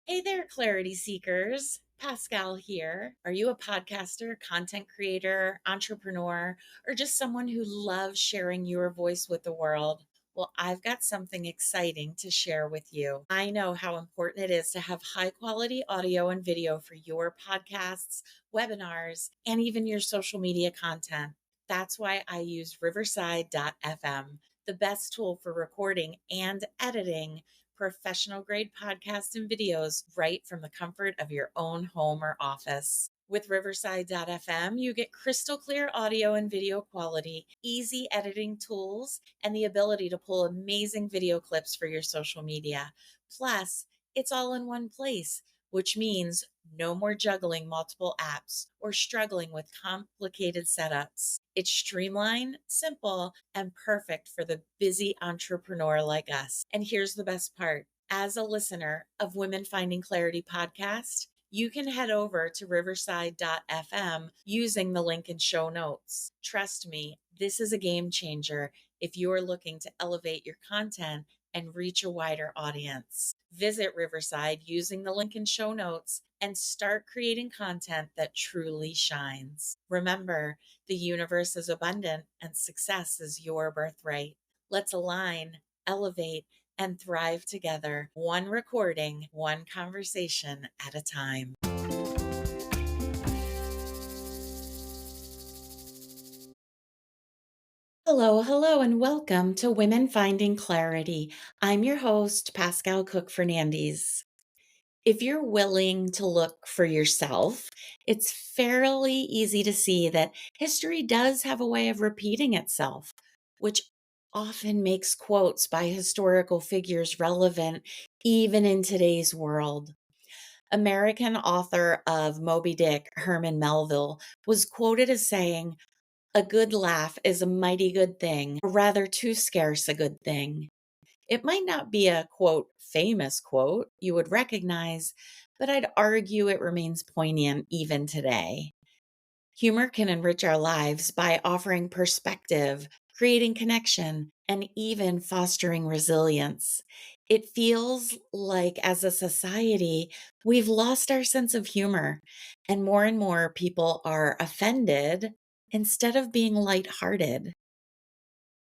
Hey there, clarity seekers. Pascale here. Are you a podcaster, content creator, entrepreneur, or just someone who loves sharing your voice with the world? Well, I've got something exciting to share with you. I know how important it is to have high quality audio and video for your podcasts, webinars, and even your social media content. That's why I use Riverside.fm, the best tool for recording and editing professional grade podcasts and videos right from the comfort of your own home or office. With Riverside.fm, you get crystal clear audio and video quality, easy editing tools, and the ability to pull amazing video clips for your social media. Plus, it's all in one place, which means no more juggling multiple apps or struggling with complicated setups. It's streamlined, simple, and perfect for the busy entrepreneur like us. And here's the best part. As a listener of Women Finding Clarity podcast, you can head over to riverside.fm using the link in show notes. Trust me, this is a game changer if you're looking to elevate your content and reach a wider audience. Visit Riverside using the link in show notes and start creating content that truly shines. Remember, the universe is abundant and success is your birthright. Let's align, elevate, and thrive together, one recording, one conversation at a time. Hello, and welcome to Women Finding Clarity. I'm your host, Pascale Cook Fernandez. If you're willing to look for yourself, it's fairly easy to see that history does have a way of repeating itself, which often makes quotes by historical figures relevant even in today's world. American author of Moby Dick, Herman Melville, was quoted as saying, "A good laugh is a mighty good thing, or rather too scarce a good thing." It might not be a quote, famous quote you would recognize, but I'd argue it remains poignant even today. Humor can enrich our lives by offering perspective, creating connection, and even fostering resilience. It feels like as a society, we've lost our sense of humor, and more people are offended instead of being lighthearted.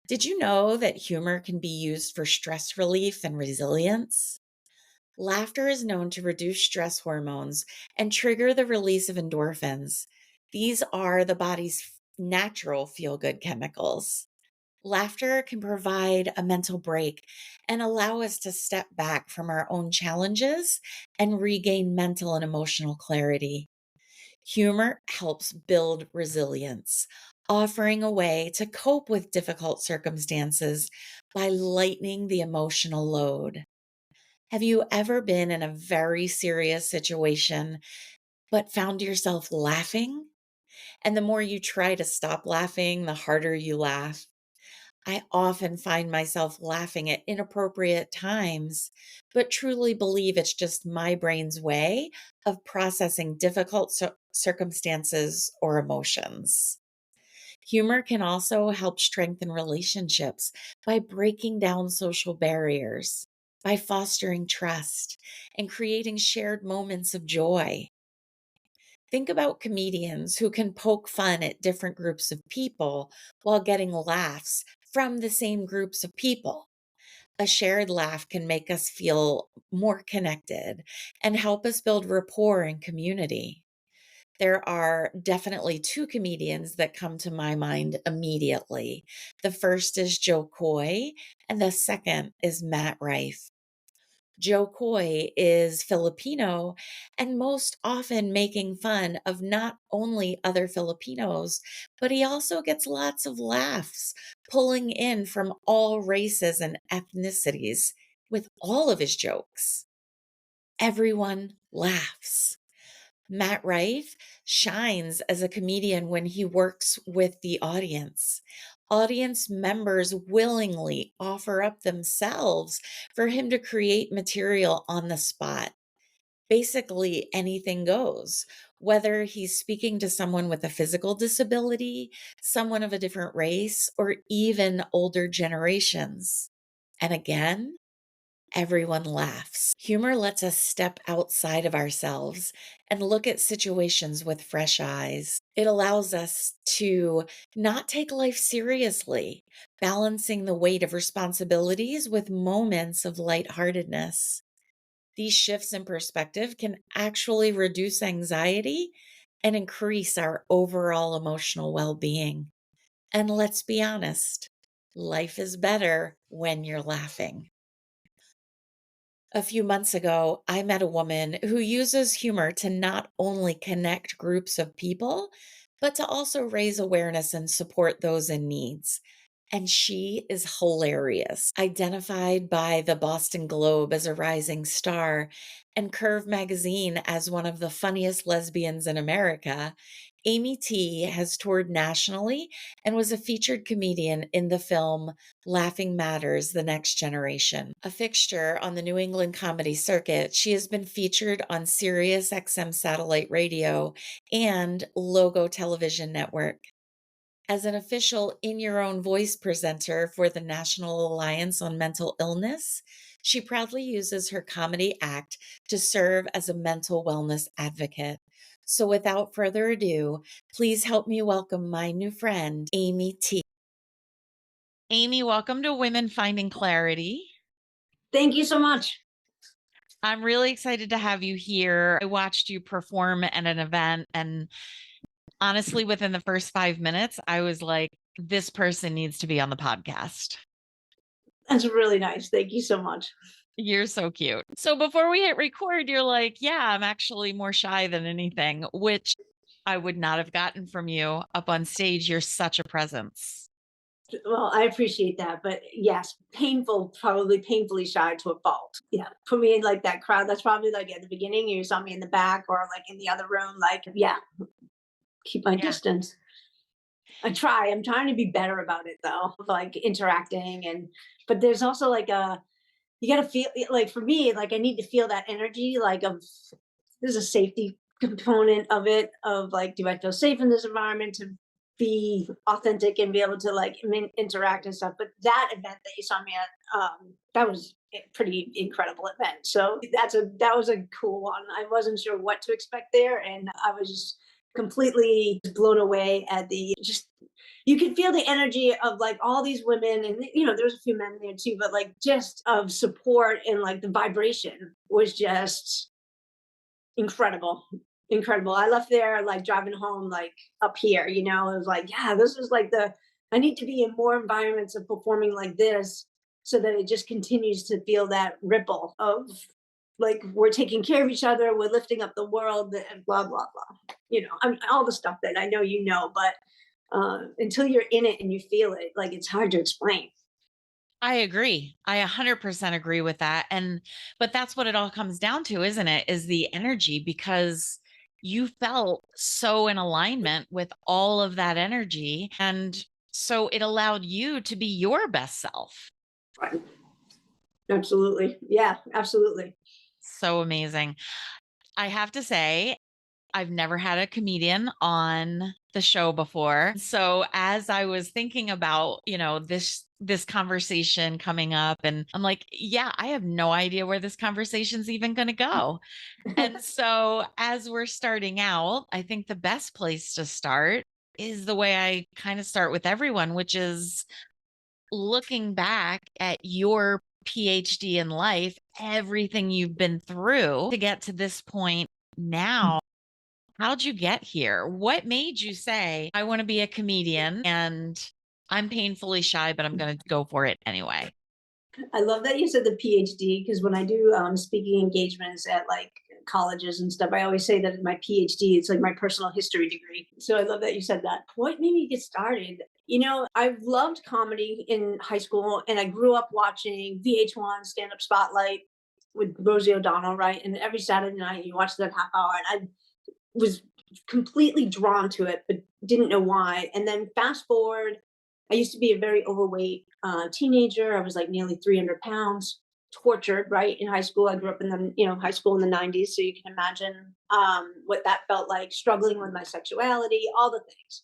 Did you know that humor can be used for stress relief and resilience? Laughter is known to reduce stress hormones and trigger the release of endorphins. These are the body's natural feel good chemicals. Laughter can provide a mental break and allow us to step back from our own challenges and regain mental and emotional clarity. Humor helps build resilience, offering a way to cope with difficult circumstances by lightening the emotional load. Have you ever been in a very serious situation but found yourself laughing? And the more you try to stop laughing, the harder you laugh. I often find myself laughing at inappropriate times, but truly believe it's just my brain's way of processing difficult circumstances or emotions. Humor can also help strengthen relationships by breaking down social barriers, by fostering trust, and creating shared moments of joy. Think about comedians who can poke fun at different groups of people while getting laughs from the same groups of people. A shared laugh can make us feel more connected and help us build rapport and community. There are definitely two comedians that come to my mind immediately. The first is Joe Coy, and the second is Matt Rife. Joe Coy is Filipino and most often making fun of not only other Filipinos, but he also gets lots of laughs, pulling in from all races and ethnicities with all of his jokes. Everyone laughs. Matt Rife shines as a comedian when he works with the audience. Audience members willingly offer up themselves for him to create material on the spot. Basically, anything goes, whether he's speaking to someone with a physical disability, someone of a different race, or even older generations. And again, everyone laughs. Humor lets us step outside of ourselves and look at situations with fresh eyes. It allows us to not take life seriously, balancing the weight of responsibilities with moments of lightheartedness. These shifts in perspective can actually reduce anxiety and increase our overall emotional well being. And let's be honest, life is better when you're laughing. A few months ago, I met a woman who uses humor to not only connect groups of people, but to also raise awareness and support those in needs. And she is hilarious. Identified by the Boston Globe as a rising star and Curve magazine as one of the funniest lesbians in America, Amy T has toured nationally and was a featured comedian in the film Laughing Matters: The Next Generation. A fixture on the New England comedy circuit, she has been featured on Sirius XM satellite radio and Logo Television Network. As an official In Your Own Voice presenter for the National Alliance on Mental Illness, she proudly uses her comedy act to serve as a mental wellness advocate. So, without further ado, please help me welcome my new friend, Amy T. Amy, welcome to Women Finding Clarity. Thank you so much. I'm really excited to have you here. I watched you perform at an event, and honestly, within the first 5 minutes, I was like, this person needs to be on the podcast. That's really nice. Thank you so much. You're so cute. So before we hit record, you're like, yeah, I'm actually more shy than anything, which I would not have gotten from you up on stage. You're such a presence. Well, I appreciate that. But yes, painful, probably painfully shy to a fault. Yeah. Put me in like that crowd. That's probably like at the beginning, you saw me in the back or like in the other room. Like, yeah, keep my Yeah. distance. I'm trying to be better about it though, like interacting but there's also like you gotta feel like for me, like I need to feel that energy, like of there's a safety component of it of like, do I feel safe in this environment to be authentic and be able to like interact and stuff. But that event that you saw me at, that was a pretty incredible event. So that was a cool one. I wasn't sure what to expect there, and I was just completely blown away at the just you could feel the energy of like all these women and there's a few men there too, but like just of support and like the vibration was just incredible. Incredible. I left there like driving home like up here, it was like, yeah, this is like I need to be in more environments of performing like this so that it just continues to feel that ripple of like we're taking care of each other, we're lifting up the world and blah blah blah. I mean, all the stuff that I know but until you're in it and you feel it, like it's hard to explain. I agree. I 100% agree with that. But that's what it all comes down to, isn't it? Is the energy, because you felt so in alignment with all of that energy. And so it allowed you to be your best self. Right. Absolutely. Yeah, absolutely. So amazing. I have to say, I've never had a comedian on the show before. So as I was thinking about, this conversation coming up, and I'm like, yeah, I have no idea where this conversation's even going to go. And so as we're starting out, I think the best place to start is the way I kind of start with everyone, which is looking back at your PhD in life, everything you've been through to get to this point now. How'd you get here? What made you say, I want to be a comedian and I'm painfully shy, but I'm going to go for it anyway? I love that you said the PhD because when I do speaking engagements at like colleges and stuff, I always say that my PhD it's like my personal history degree. So I love that you said that. What made me get started? I've loved comedy in high school, and I grew up watching VH1 Stand Up Spotlight with Rosie O'Donnell, right? And every Saturday night you watch that half hour, and I was completely drawn to it, but didn't know why. And then fast forward, I used to be a very overweight teenager. I was like nearly 300 pounds, tortured, right? In high school. I grew up in high school in the 90s. So you can imagine what that felt like, struggling with my sexuality, all the things.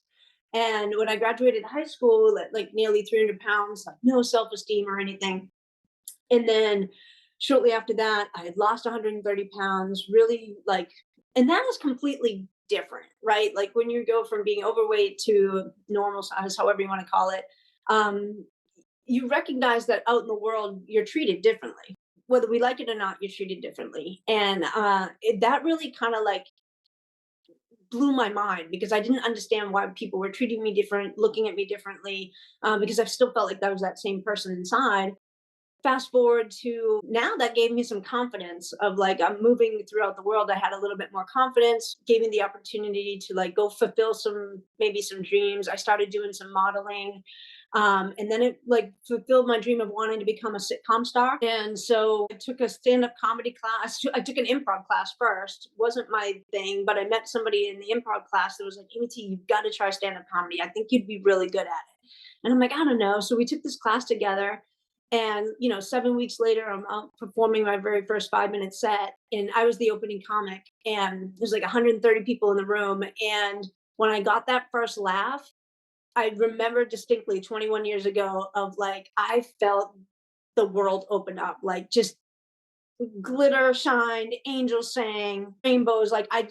And when I graduated high school, like nearly 300 pounds, like no self esteem or anything. And then Shortly after that, I had lost 130 pounds, really like, and that is completely different, right? Like when you go from being overweight to normal size, however you want to call it, um, you recognize that out in the world, you're treated differently. Whether we like it or not, you're treated differently. And that really kind of like blew my mind because I didn't understand why people were treating me different, looking at me differently, because I still felt like that was that same person inside. Fast forward to now, that gave me some confidence of like I'm moving throughout the world. I had a little bit more confidence, gave me the opportunity to like go fulfill some, maybe some dreams. I started doing some modeling, and then it like fulfilled my dream of wanting to become a sitcom star. And so I took a stand-up comedy class. I took an improv class first. Wasn't my thing, but I met somebody in the improv class that was like, "Amy T, you've got to try stand-up comedy. I think you'd be really good at it." And I'm like, I don't know. So we took this class together. And 7 weeks later, I'm out performing my very first 5 minute set, and I was the opening comic. And there's like 130 people in the room. And when I got that first laugh, I remember distinctly 21 years ago of like I felt the world open up, like just glitter shined, angels sang, rainbows. Like I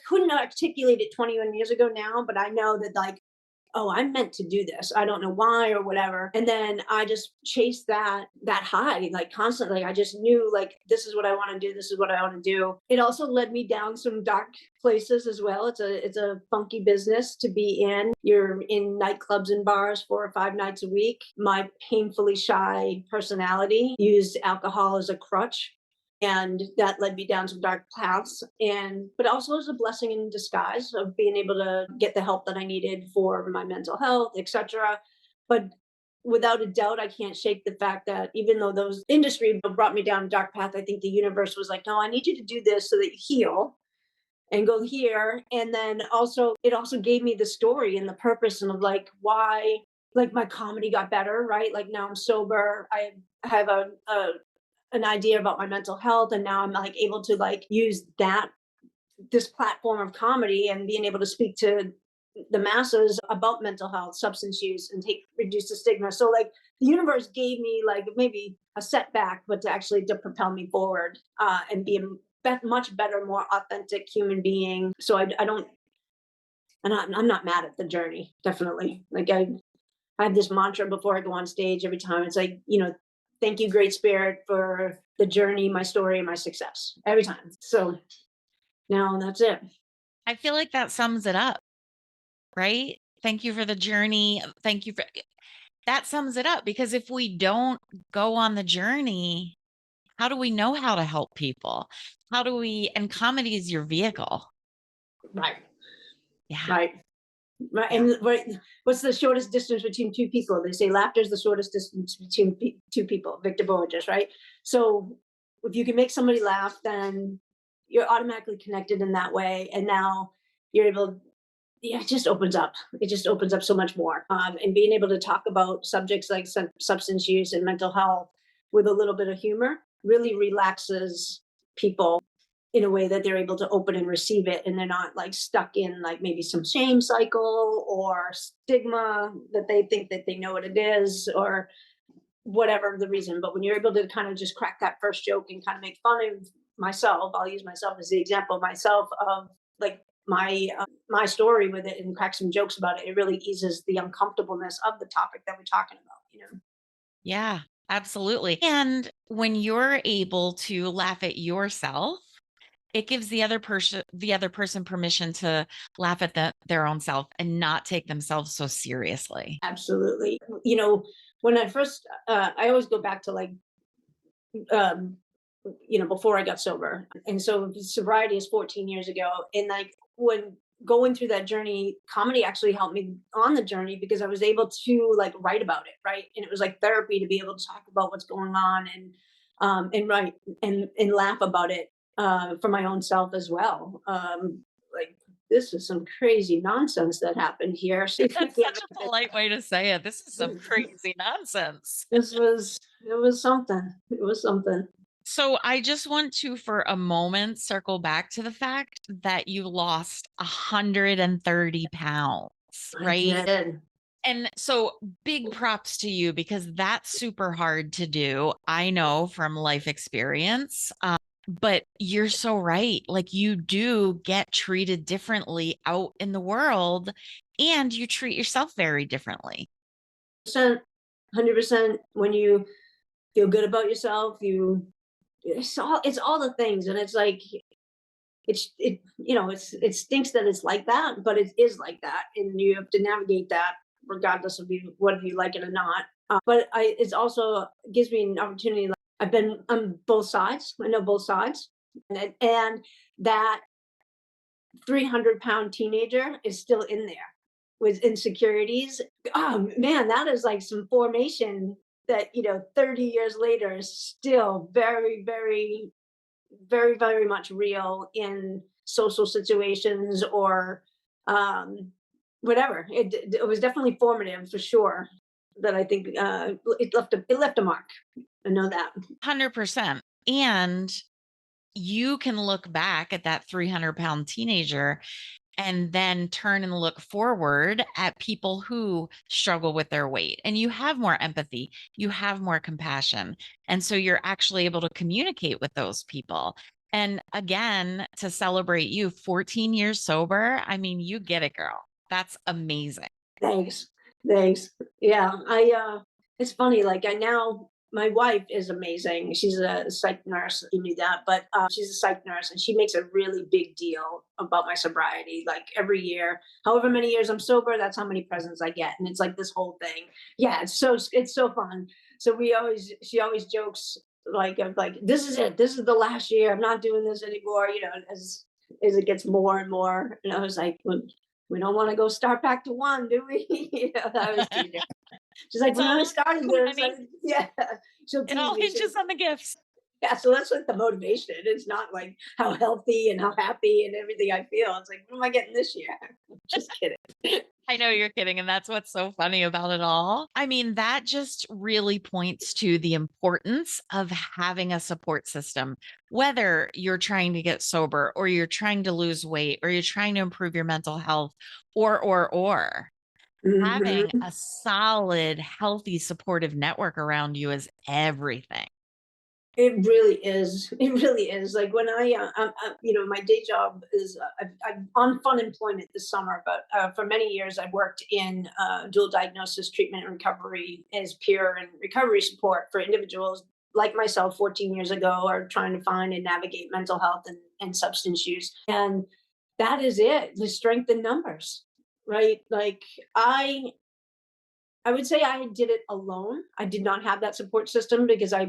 couldn't articulate it 21 years ago now, but I know that like, oh, I'm meant to do this. I don't know why or whatever. And then I just chased that high, like constantly. I just knew like this is what I want to do. This is what I want to do. It also led me down some dark places as well. It's a funky business to be in. You're in nightclubs and bars 4 or 5 nights a week. My painfully shy personality used alcohol as a crutch, and that led me down some dark paths, and but also as a blessing in disguise of being able to get the help that I needed for my mental health, etc. But without a doubt, I can't shake the fact that even though those industry brought me down a dark path, I think the universe was like, no, I need you to do this so that you heal and go here. And then also it also gave me the story and the purpose and of like why like my comedy got better, right? Like now I'm sober. I have a an idea about my mental health, and now I'm like able to like use that, this platform of comedy, and being able to speak to the masses about mental health, substance use, and take reduce the stigma. So like the universe gave me like maybe a setback, but to actually to propel me forward, and be a much better, more authentic human being. So I don't, I'm not mad at the journey. Definitely, like I have this mantra before I go on stage every time. It's like, thank you, Great Spirit, for the journey, my story, and my success every time. So now that's it. I feel like that sums it up, right? Thank you for the journey. Thank you for that sums it up because if we don't go on the journey, how do we know how to help people? How do we, and comedy is your vehicle. Right. Yeah. Right. Right. Yeah. And what's the shortest distance between two people? They say laughter is the shortest distance between two people. Victor Borges, right? So if you can make somebody laugh, then you're automatically connected in that way. And now you're able, yeah, it just opens up. It just opens up so much more. And being able to talk about subjects like substance use and mental health with a little bit of humor really relaxes people in a way that they're able to open and receive it, and they're not like stuck in like maybe some shame cycle or stigma that they think that they know what it is or whatever the reason. But when you're able to kind of just crack that first joke and kind of make fun of myself, I'll use myself as the example of myself of like my story with it and crack some jokes about it. It really eases the uncomfortableness of the topic that we're talking about. Yeah, absolutely. And when you're able to laugh at yourself, it gives the other person permission to laugh at their own self and not take themselves so seriously. Absolutely. When I first, I always go back to like um, before I got sober. And so sobriety is 14 years ago. And like when going through that journey, comedy actually helped me on the journey because I was able to like write about it, right? And it was like therapy to be able to talk about what's going on and write and laugh about it for my own self as well. Like this is some crazy nonsense that happened here. So That's such a polite way to say it. This is some crazy nonsense. this was it was something. It was something. So I just want to, for a moment, circle back to the fact that you lost 130 pounds, I right? did. And so big props to you because that's super hard to do. I know from life experience. But you're so right. Like you do get treated differently out in the world and you treat yourself very differently. 100% when you feel good about yourself, it's all the things, and it's like it stinks that it's like that, but it is like that, and you have to navigate that regardless of you whether you like it or not. But it's also gives me an opportunity. Like, I've been on both sides. I know both sides, and that 300-pound teenager is still in there with insecurities. Oh man, that is like some formation that 30 years later is still very, very, very, very much real in social situations or um, whatever. It was definitely formative for sure. That I think it left a mark. I know that. 100%. And you can look back at that 300-pound teenager and then turn and look forward at people who struggle with their weight. And you have more empathy, you have more compassion. And so you're actually able to communicate with those people. And again, to celebrate you, 14 years sober, I mean, you get it, girl. That's amazing. Thanks. Thanks. Yeah, it's funny, like, I now my wife is amazing. She's a psych nurse, you knew that, but, she's a psych nurse, and she makes a really big deal about my sobriety, like, every year. However many years I'm sober, that's how many presents I get, and it's like this whole thing. Yeah, it's so fun. So she always jokes, like, of like, "This is it. This is the last year. I'm not doing this anymore," as it gets more and more, and I was like, "Well, we don't want to go start back to one, do we?" I was teasing. She's like, It's when all I about started you, this, honey. yeah, she'll It tease all me. hinges on the gifts. Yeah, so that's like the motivation. It's not like how healthy and how happy and everything I feel. It's like, what am I getting this year? Just kidding. I know you're kidding. And that's what's so funny about it all. I mean, that just really points to the importance of having a support system, whether you're trying to get sober or you're trying to lose weight or you're trying to improve your mental health or having Hmm. a solid, healthy, supportive network around you is everything. It really is. It really is. Like when my day job is I'm on fun employment this summer, but for many years I've worked in dual diagnosis treatment and recovery as peer and recovery support for individuals like myself 14 years ago are trying to find and navigate mental health and substance use. And that is it, the strength in numbers, right? Like I would say I did it alone. I did not have that support system because I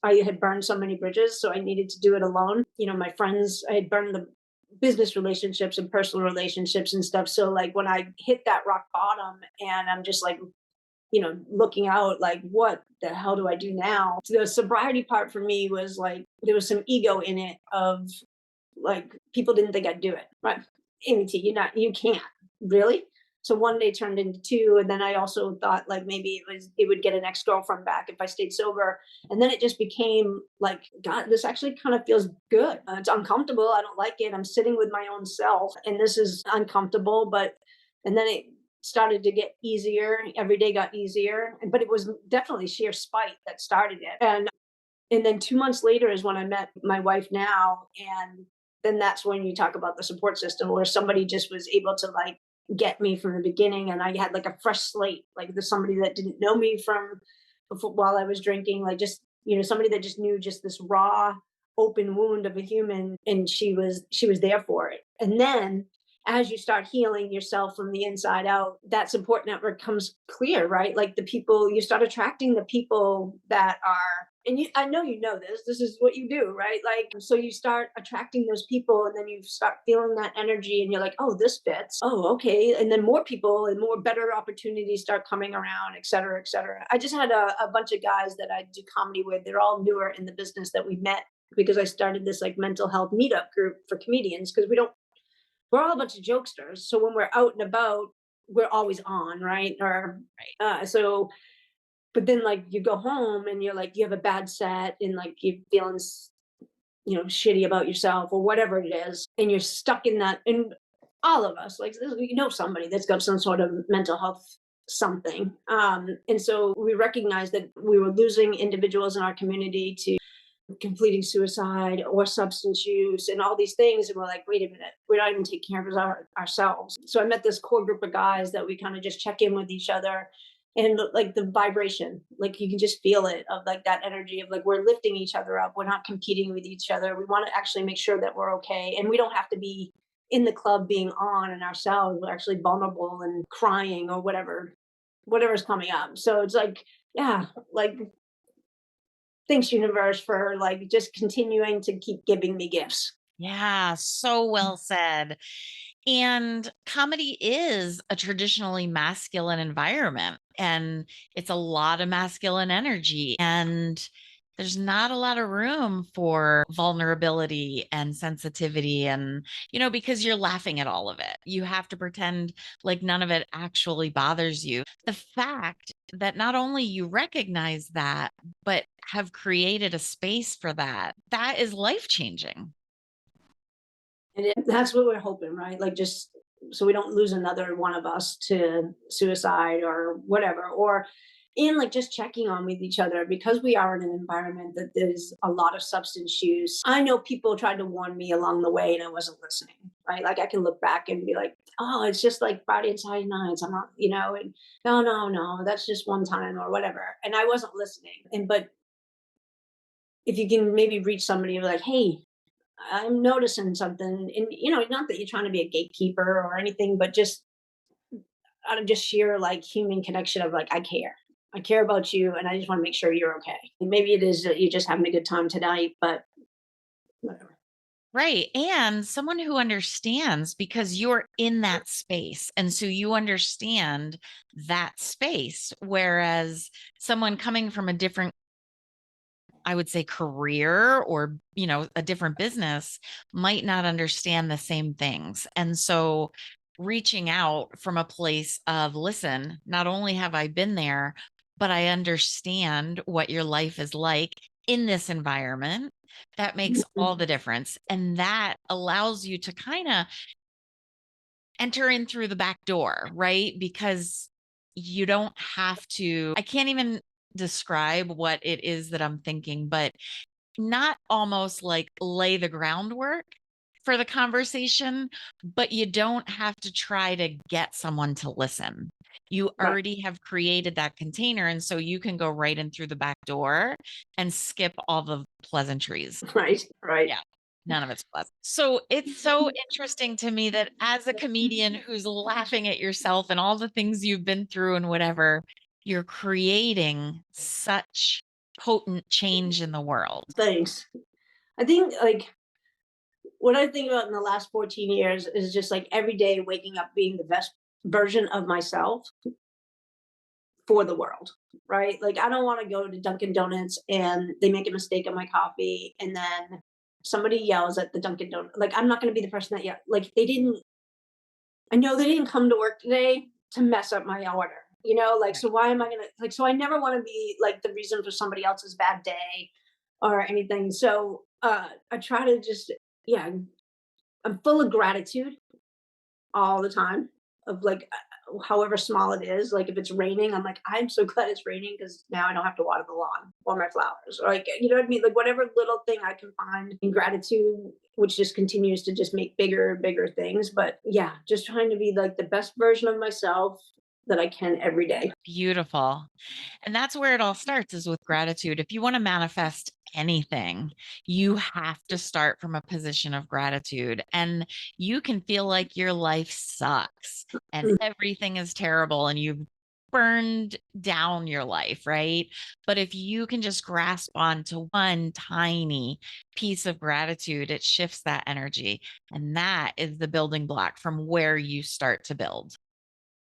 had burned so many bridges. So I needed to do it alone. My friends, I had burned the business relationships and personal relationships and stuff. So, like, when I hit that rock bottom and I'm just like, looking out, like, what the hell do I do now? The sobriety part for me was like, there was some ego in it of like people didn't think I'd do it. Right. Amy, you can't really. So one day turned into two. And then I also thought like maybe it would get an ex-girlfriend back if I stayed sober. And then it just became like, God, this actually kind of feels good. It's uncomfortable. I don't like it. I'm sitting with my own self and this is uncomfortable. And then it started to get easier. Every day got easier. But it was definitely sheer spite that started it. And then 2 months later is when I met my wife now. And then that's when you talk about the support system where somebody just was able to like get me from the beginning. And I had like a fresh slate, like there's somebody that didn't know me from before, while I was drinking, like just, somebody that just knew just this raw, open wound of a human. And she was there for it. And then as you start healing yourself from the inside out, that support network comes clear, right? Like the people, you start attracting the people that are, and I know this is what you do, right? Like, so you start attracting those people and then you start feeling that energy and you're like, oh, this fits. Oh, okay. And then more people and more better opportunities start coming around, et cetera, et cetera. I just had a bunch of guys that I do comedy with. They're all newer in the business that we met because I started this like mental health meetup group for comedians because we're all a bunch of jokesters. So when we're out and about, we're always on, right? Or so, but then like you go home and you're like you have a bad set and like you're feeling shitty about yourself or whatever it is, and you're stuck in that. And all of us, like somebody that's got some sort of mental health something. And so we recognized that we were losing individuals in our community to completing suicide or substance use and all these things. And we're like, wait a minute, we're not even taking care of ourselves. So I met this core group of guys that we kind of just check in with each other, and like the vibration, like you can just feel it, of like that energy of like we're lifting each other up. We're not competing with each other. We want to actually make sure that we're okay. And we don't have to be in the club being on and ourselves. We're actually vulnerable and crying or whatever's coming up. So it's like, yeah, like thanks universe for like just continuing to keep giving me gifts. Yeah, so well said. And comedy is a traditionally masculine environment, and it's a lot of masculine energy. And there's not a lot of room for vulnerability and sensitivity. And, because you're laughing at all of it, you have to pretend like none of it actually bothers you. The fact that not only you recognize that, but have created a space for that, that is life changing. And that's what we're hoping, right? Like just so we don't lose another one of us to suicide or whatever, or in like just checking on with each other, because we are in an environment that there's a lot of substance use. I know people tried to warn me along the way and I wasn't listening, right? Like I can look back and be like, oh, it's just like Friday and Saturday nights. I'm not, and no, no, no, that's just one time or whatever. And I wasn't listening. And but if you can maybe reach somebody and be like, hey, I'm noticing something, and not that you're trying to be a gatekeeper or anything, but just out of just sheer like human connection of like, I care about you, and I just want to make sure you're okay. And maybe it is that you're just having a good time tonight, but whatever. Right. And someone who understands because you're in that space. And so you understand that space. Whereas someone coming from a different, I would say, career or, a different business might not understand the same things. And so reaching out from a place of, listen, not only have I been there, but I understand what your life is like in this environment. That makes all the difference. And that allows you to kind of enter in through the back door, right? Because you don't have to, I can't even describe what it is that I'm thinking, but not almost like lay the groundwork for the conversation, but you don't have to try to get someone to listen. You Right, already have created that container. And so you can go right in through the back door and skip all the pleasantries. right, right. Yeah. None of it's pleasant. So it's so interesting to me that as a comedian who's laughing at yourself and all the things you've been through and whatever, you're creating such potent change in the world. Thanks. I think like what I think about in the last 14 years is just like every day waking up being the best version of myself for the world, right? Like I don't want to go to Dunkin' Donuts and they make a mistake on my coffee and then somebody yells at the Dunkin' Donut. Like I'm not going to be the person that like they didn't. I know they didn't come to work today to mess up my order. Like Right. so why am I gonna like so I never want to be like the reason for somebody else's bad day or anything. So I try to just yeah, I'm full of gratitude all the time of like however small it is. Like if it's raining, I'm like, I'm so glad it's raining because now I don't have to water the lawn or my flowers. Or like, you know what I mean? Like whatever little thing I can find in gratitude, which just continues to just make bigger and bigger things. But yeah, just trying to be like the best version of myself that I can every day. Beautiful. And that's where it all starts is with gratitude. If you want to manifest anything, you have to start from a position of gratitude. And you can feel like your life sucks and everything is terrible and you've burned down your life, right? But if you can just grasp onto one tiny piece of gratitude, it shifts that energy. And that is the building block from where you start to build.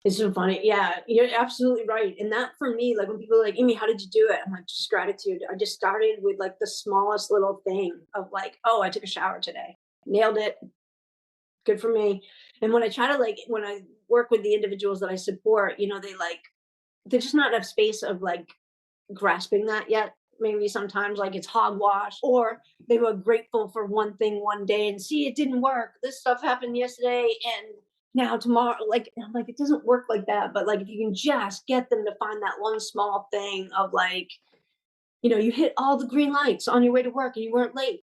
It's so funny. Yeah, you're absolutely right. And that for me, like when people are like, Amy, how did you do it? I'm like, just gratitude. I just started with like the smallest little thing of like, oh, I took a shower today. Nailed it. Good for me. And when I try to like when I work with the individuals that I support, they like they're just not enough space of like grasping that yet. Maybe sometimes like it's hogwash, or they were grateful for one thing one day and see it didn't work. This stuff happened yesterday, and now tomorrow, like, I'm like, it doesn't work like that. But like, if you can just get them to find that one small thing of like, you hit all the green lights on your way to work and you weren't late.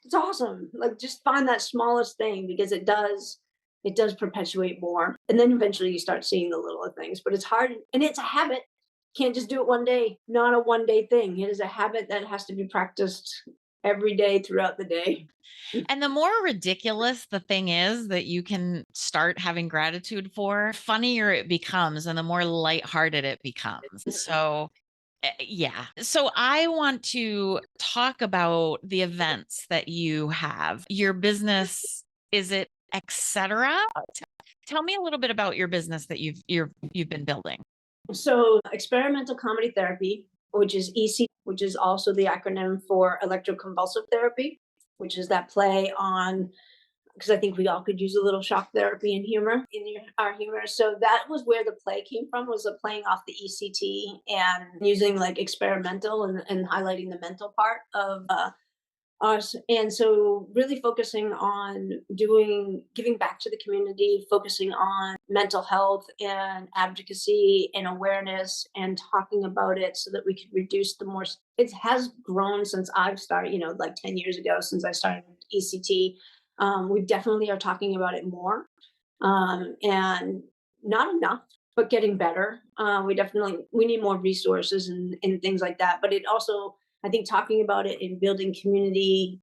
It's awesome. Like, just find that smallest thing because it does perpetuate more. And then eventually you start seeing the littler things. But it's hard and it's a habit. Can't just do it one day. Not a one day thing. It is a habit that has to be practiced every day throughout the day. And the more ridiculous the thing is that you can start having gratitude for, funnier it becomes and the more lighthearted it becomes. So, yeah. So I want to talk about the events that you have. Your business, is it etc.? Tell me a little bit about your business that you've been building. So, experimental comedy therapy, which is which is also the acronym for electroconvulsive therapy, which is that play on, because I think we all could use a little shock therapy and humor in our humor. So that was where the play came from, was a playing off the ECT and using like experimental and highlighting the mental part of us. And so really focusing on giving back to the community, focusing on mental health and advocacy and awareness and talking about it so that we could reduce it has grown since I've started, like 10 years ago since I started ECT. We definitely are talking about it more, and not enough, but getting better. We need more resources and things like that. But it also, I think, talking about it and building community,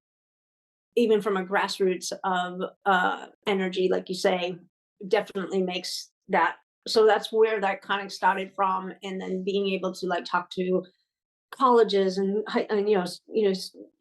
even from a grassroots of energy, like you say, definitely makes that. So that's where that kind of started from, and then being able to like talk to colleges and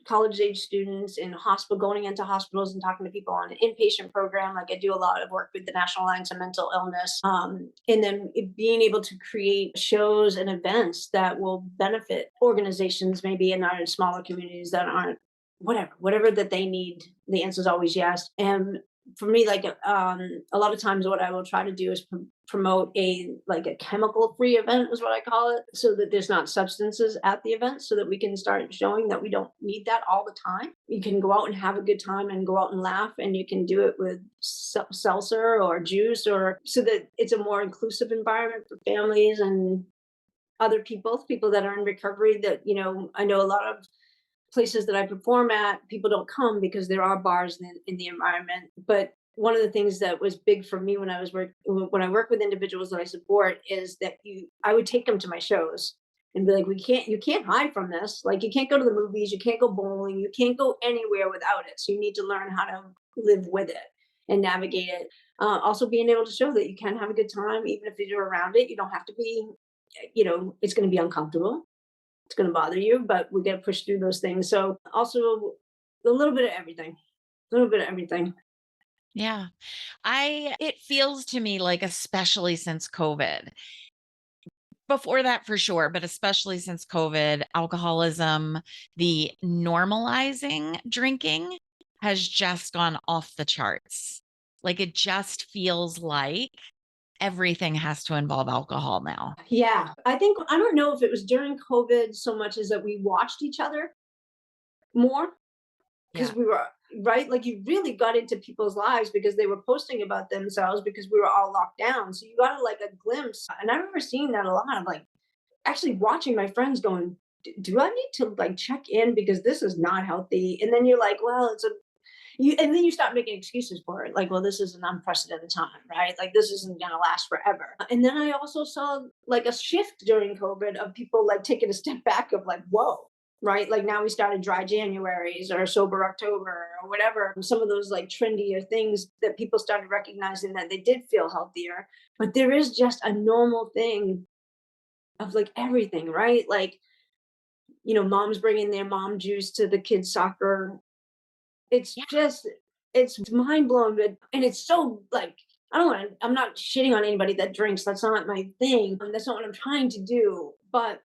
college age students in hospital, going into hospitals and talking to people on an inpatient program. Like, I do a lot of work with the National Alliance of Mental Illness, and then being able to create shows and events that will benefit organizations maybe in our smaller communities that aren't, whatever that they need. The answer is always yes. And for me, like, a lot of times what I will try to do is promote a chemical free event, is what I call it, so that there's not substances at the event, so that we can start showing that we don't need that all the time. You can go out and have a good time and go out and laugh, and you can do it with seltzer or juice, or so that it's a more inclusive environment for families and other people that are in recovery. That, I know a lot of places that I perform at, people don't come because there are bars in the environment. But one of the things that was big for me when I work with individuals that I support is that I would take them to my shows and be like, you can't hide from this. Like, you can't go to the movies, you can't go bowling, you can't go anywhere without it. So you need to learn how to live with it and navigate it. Also, being able to show that you can have a good time, even if you're around it. You don't have to be, it's going to be uncomfortable, it's going to bother you, but we got to push through those things. So also a little bit of everything, a little bit of everything. Yeah. It feels to me like, especially since COVID, before that for sure, but especially since COVID, alcoholism, the normalizing drinking has just gone off the charts. Like, it just feels like everything has to involve alcohol now. Yeah. I don't know if it was during COVID so much as that we watched each other more, because Yeah. we were, right. Like, you really got into people's lives because they were posting about themselves because we were all locked down. So you got like a glimpse. And I remember seeing that a lot of like actually watching my friends going, Do I need to like check in because this is not healthy?" And then you're like, well, and then you start making excuses for it, like, well, this is an unprecedented time, right? Like, this isn't going to last forever. And then I also saw like a shift during COVID of people like taking a step back of like, whoa, right? Like, now we started dry Januaries or sober October or whatever, some of those like trendier things that people started recognizing that they did feel healthier. But there is just a normal thing of like everything, right? Like, moms bringing their mom juice to the kids' soccer. It's Yeah. just, it's mind blowing, but and it's so like, I'm not shitting on anybody that drinks. That's not my thing. That's not what I'm trying to do. But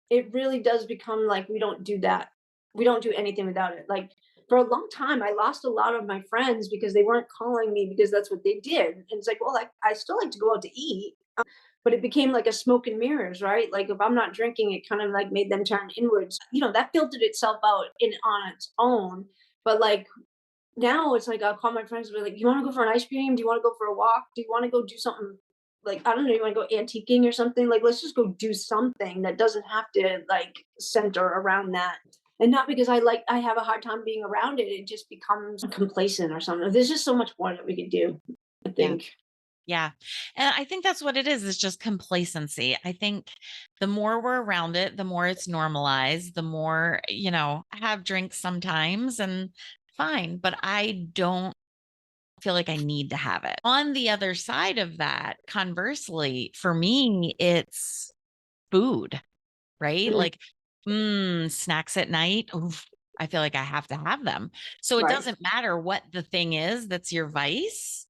it really does become like we don't do that. We don't do anything without it. Like, for a long time, I lost a lot of my friends because they weren't calling me because that's what they did. And it's like, well, I still like to go out to eat, but it became like a smoke and mirrors, right? Like, if I'm not drinking, it kind of like made them turn inwards. That filtered itself out in on its own. But like, now it's like I'll call my friends and be like, "You wanna go for an ice cream? Do you wanna go for a walk? Do you wanna go do something, like, I don't know, you wanna go antiquing or something? Like, let's just go do something that doesn't have to, like, center around that." And not because I have a hard time being around it, it just becomes complacent or something. There's just so much more that we could do, I Yeah. think. Yeah. And I think that's what it is just complacency. I think the more we're around it, the more it's normalized, the more, I have drinks sometimes and fine, but I don't feel like I need to have it. On the other side of that, conversely, for me, it's food, right? Mhm. Like, snacks at night. Oof, I feel like I have to have them. So it Right. doesn't matter what the thing is that's your vice,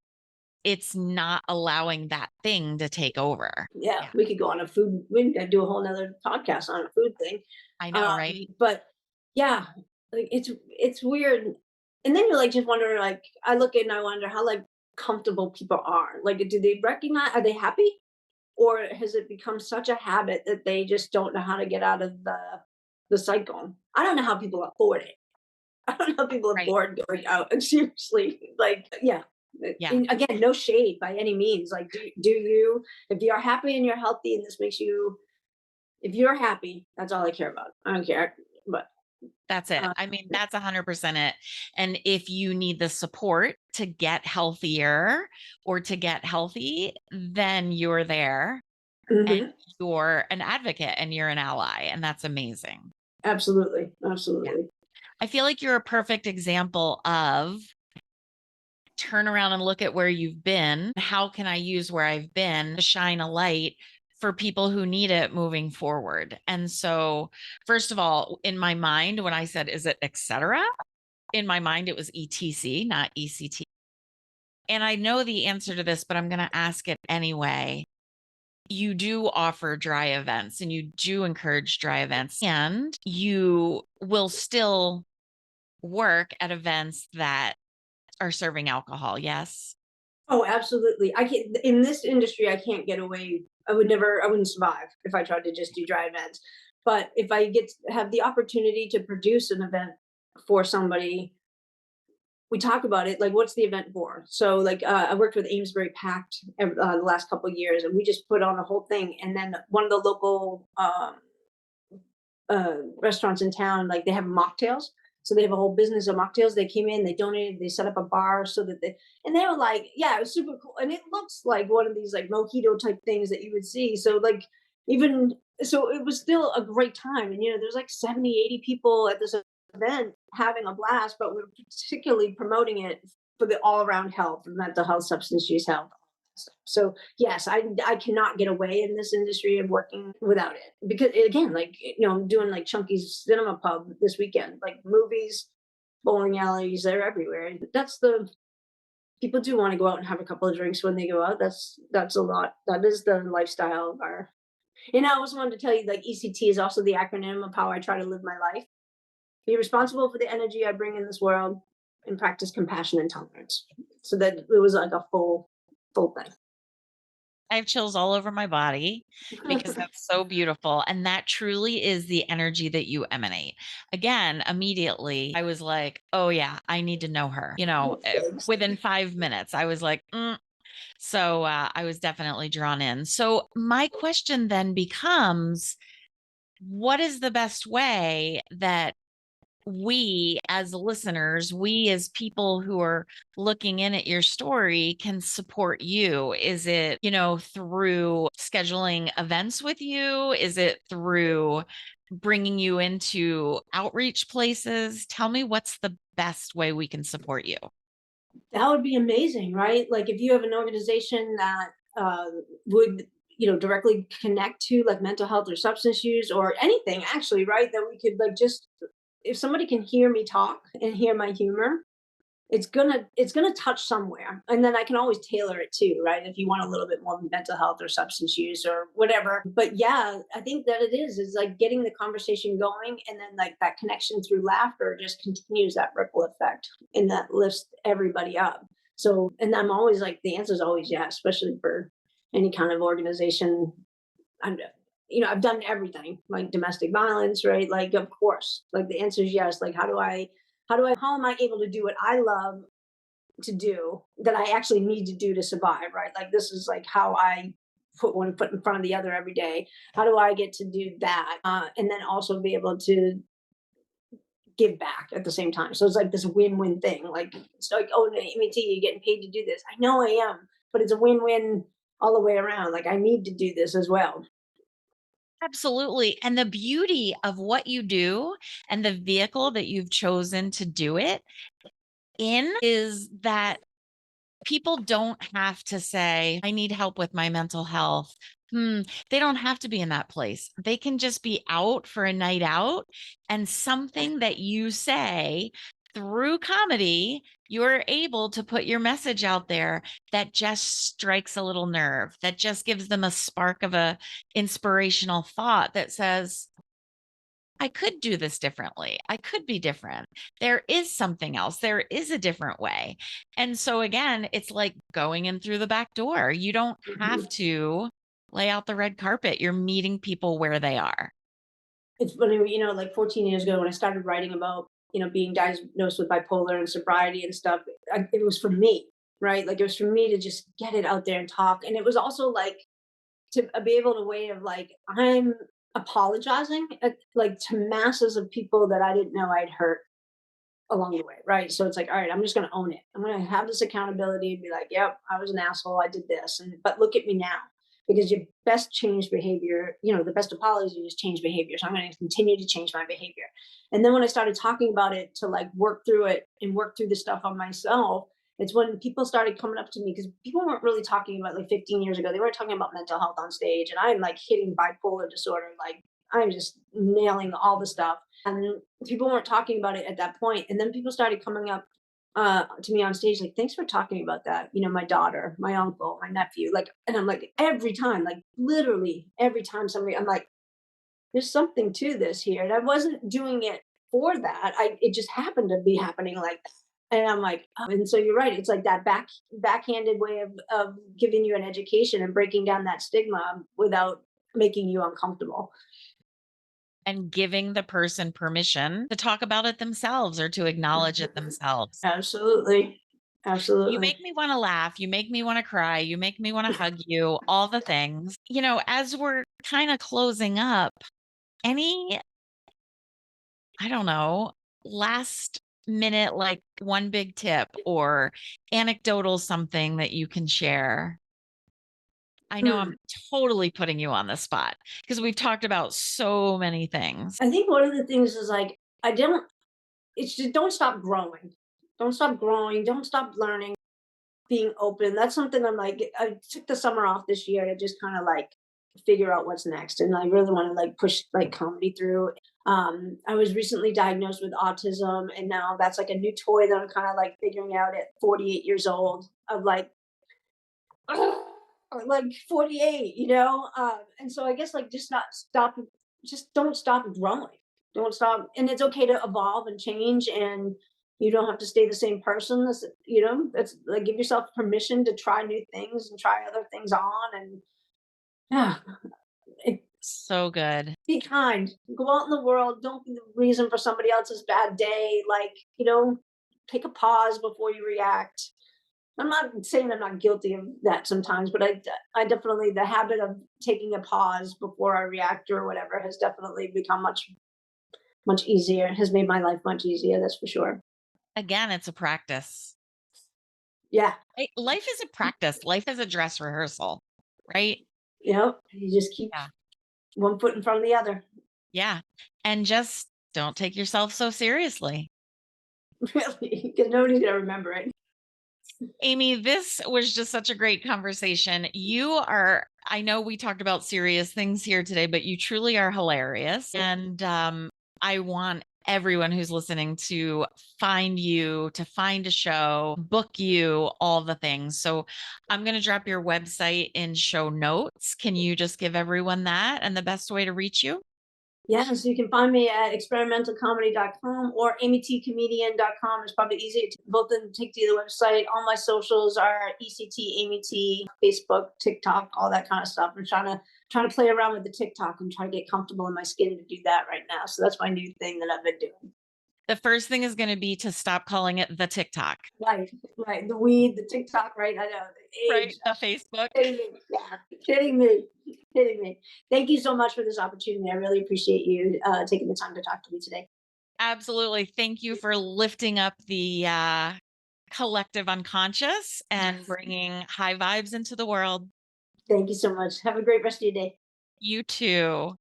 it's not allowing that thing to take over. Yeah, Yeah. we could go on a food we could do a whole nother podcast on a food thing. I know, right? But yeah, like it's weird. And then you like just wonder, like I look at and I wonder how like comfortable people are. Like do they recognize, are they happy? Or has it become such a habit that they just don't know how to get out of the cycle? I don't know how people afford it. I don't know how people Right. afford going out. And seriously, like, yeah. Yeah. And again, no shade by any means. Like, do you, if you're happy and you're healthy and this makes you, if you're happy, that's all I care about. I don't care. But, That's it. uh, I mean, that's 100% it. And if you need the support to get healthier or to get healthy, then you're there and mhm, you're an advocate and you're an ally. And that's amazing. absolutely. Yeah. Absolutely. I feel like you're a perfect example of turn around and look at where you've been. How can I use where I've been to shine a light for people who need it moving forward? And so, first of all, in my mind, when I said, is it etc.? In my mind, it was ETC, not ECT. And I know the answer to this, but I'm going to ask it anyway. You do offer dry events and you do encourage dry events, and you will still work at events that are serving alcohol. Yes. Oh, absolutely. I can't, in this industry, I can't get away. I wouldn't survive if I tried to just do dry events. But if I get to have the opportunity to produce an event for somebody, we talk about it like what's the event for. So like I worked with Amesbury Pact the last couple of years, and we just put on a whole thing. And then one of the local restaurants in town, like they have mocktails. So they have a whole business of mocktails. They came in, they donated, they set up a bar so that they, and they were like, yeah, it was super cool. And it looks like one of these like mojito type things that you would see. So like even, so it was still a great time. And, there's like 70, 80 people at this event having a blast, but we're particularly promoting it for the all around health, mental health, substance use health. So yes, I cannot get away in this industry of working without it because again, like I'm doing like chunky cinema pub this weekend, like movies, bowling alleys, they're everywhere. That's the people do want to go out and have a couple of drinks when they go out. That's a lot. That is the lifestyle of our. And I also wanted to tell you, like ECT is also the acronym of how I try to live my life. Be responsible for the energy I bring in this world, and practice compassion and tolerance. So that it was like a full thing. I have chills all over my body because that's so beautiful. And that truly is the energy that you emanate. Again, immediately, I was like, oh, yeah, I need to know her. Thanks. Within 5 minutes, I was like, So I was definitely drawn in. So my question then becomes, what is the best way that we as listeners, we as people who are looking in at your story can support you? Is it, through scheduling events with you? Is it through bringing you into outreach places? Tell me what's the best way we can support you. That would be amazing, right? Like if you have an organization that would, directly connect to like mental health or substance use or anything actually, right? That we could like just, if somebody can hear me talk and hear my humor, it's gonna touch somewhere, and then I can always tailor it too, right? If you want a little bit more mental health or substance use or whatever. But yeah, I think that it is like getting the conversation going, and then like that connection through laughter just continues that ripple effect, and that lifts everybody up. So, and I'm always like the answer is always yes, especially for any kind of organization. I'm, I've done everything like domestic violence, right? Like, of course, like the answer is yes. Like, how am I able to do what I love to do that I actually need to do to survive, right? Like this is like how I put one foot in front of the other every day. How do I get to do that? And then also be able to give back at the same time. So it's like this win-win thing. Like it's like, oh, MT, you're getting paid to do this. I know I am, but it's a win-win all the way around. Like I need to do this as well. Absolutely. And the beauty of what you do and the vehicle that you've chosen to do it in is that people don't have to say, I need help with my mental health. They don't have to be in that place. They can just be out for a night out, and something that you say through comedy, you're able to put your message out there that just strikes a little nerve, that just gives them a spark of a inspirational thought that says, I could do this differently. I could be different. There is something else. There is a different way. And so, again, it's like going in through the back door. You don't have Mhm. to lay out the red carpet. You're meeting people where they are. It's funny, like 14 years ago when I started writing about, being diagnosed with bipolar and sobriety and stuff, it was for me, right? Like it was for me to just get it out there and talk. And it was also like to be able to way of like, I'm apologizing like to masses of people that I didn't know I'd hurt along the way, right? So it's like, all right, I'm just going to own it. I'm going to have this accountability and be like, yep, I was an asshole. I did this. And, but look at me now, because your best change behavior, the best apology is change behavior. So I'm going to continue to change my behavior. And then when I started talking about it to like work through it and work through the stuff on myself, it's when people started coming up to me, because people weren't really talking about, like 15 years ago, they weren't talking about mental health on stage. And I'm like hitting bipolar disorder, like I'm just nailing all the stuff. And people weren't talking about it at that point. And then people started coming up to me on stage, like, thanks for talking about that. My daughter, my uncle, my nephew, like, and I'm like, every time, like, literally every time somebody, I'm like, there's something to this here. And I wasn't doing it for that. It just happened to be happening like that. And I'm like, oh, and so you're right. It's like that backhanded way of giving you an education and breaking down that stigma without making you uncomfortable. And giving the person permission to talk about it themselves or to acknowledge it themselves. Absolutely. You Absolutely. make me want to laugh. You make me want to cry. You make me want to hug you, all the things. As we're kind of closing up, any I don't know, last minute, like one big tip or anecdotal something that you can share? I know Hmm. I'm totally putting you on the spot because we've talked about so many things. I think one of the things is like, I don't, it's just don't stop growing. Don't stop growing. Don't stop learning, being open. That's something I'm like, I took the summer off this year to just kind of like figure out what's next. And I really want to like push like comedy through. I was recently diagnosed with autism, and now that's like a new toy that I'm kind of like figuring out at 48 years old of like, or like 48, and so I guess like just not stop, just don't stop growing, don't stop. And it's okay to evolve and change, and you don't have to stay the same person. That's like, give yourself permission to try new things and try other things on. And yeah, it, So good. be kind, go out in the world, don't be the reason for somebody else's bad day. Like, take a pause before you react. I'm not saying I'm not guilty of that sometimes, but I definitely, the habit of taking a pause before I react or whatever has definitely become much, much easier. Has made my life much easier. That's for sure. Again, it's a practice. Yeah. Life is a practice. Life is a dress rehearsal, right? You just keep Yeah. one foot in front of the other. Yeah. And just don't take yourself so seriously. Really, because nobody's going to remember it. Amy, this was just such a great conversation. I know we talked about serious things here today, but you truly are hilarious. And I want everyone who's listening to find you, to find a show, book you, all the things. So I'm going to drop your website in show notes. Can you just give everyone that and the best way to reach you? Yeah, so you can find me at experimentalcomedy.com or amytcomedian.com. It's probably easier to both of them take to the website. All my socials are ECT, Amy T, Facebook, TikTok, all that kind of stuff. I'm trying to play around with the TikTok and try to get comfortable in my skin to do that right now. So that's my new thing that I've been doing. The first thing is going to be to stop calling it the TikTok, Right, right. The weed, the TikTok, right? I know the right? age. The Facebook. Kidding me. Yeah, kidding me. Kidding me. Thank you so much for this opportunity. I really appreciate you taking the time to talk to me today. Absolutely. Thank you for lifting up the collective unconscious and Yes. bringing high vibes into the world. Thank you so much. Have a great rest of your day. You too.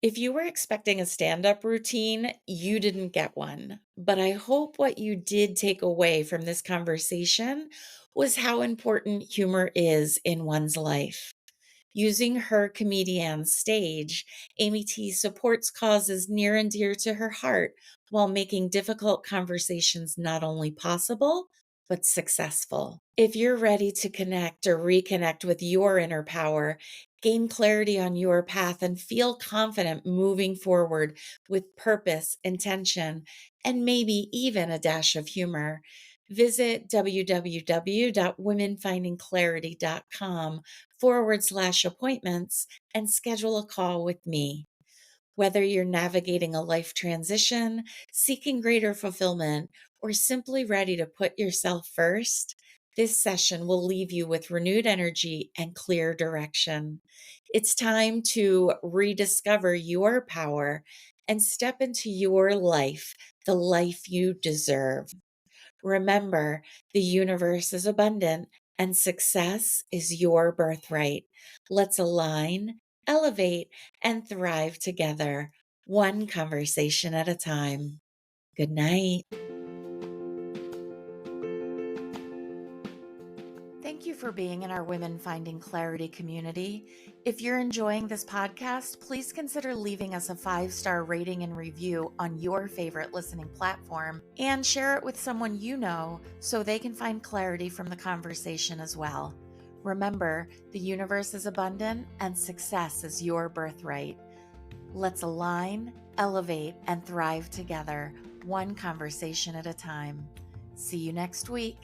If you were expecting a stand up routine, you didn't get one. But I hope what you did take away from this conversation was how important humor is in one's life. Using her comedian stage, Amy T supports causes near and dear to her heart while making difficult conversations not only possible, but successful. If you're ready to connect or reconnect with your inner power, gain clarity on your path, and feel confident moving forward with purpose, intention, and maybe even a dash of humor, visit www.womenfindingclarity.com/appointments and schedule a call with me. Whether you're navigating a life transition, seeking greater fulfillment, or simply ready to put yourself first, this session will leave you with renewed energy and clear direction. It's time to rediscover your power and step into your life, the life you deserve. Remember, the universe is abundant and success is your birthright. Let's align, elevate, and thrive together, one conversation at a time. Good night. Thank you for being in our Women Finding Clarity community. If you're enjoying this podcast, please consider leaving us a 5-star rating and review on your favorite listening platform and share it with someone you know so they can find clarity from the conversation as well. Remember, the universe is abundant and success is your birthright. Let's align, elevate, and thrive together, one conversation at a time. See you next week.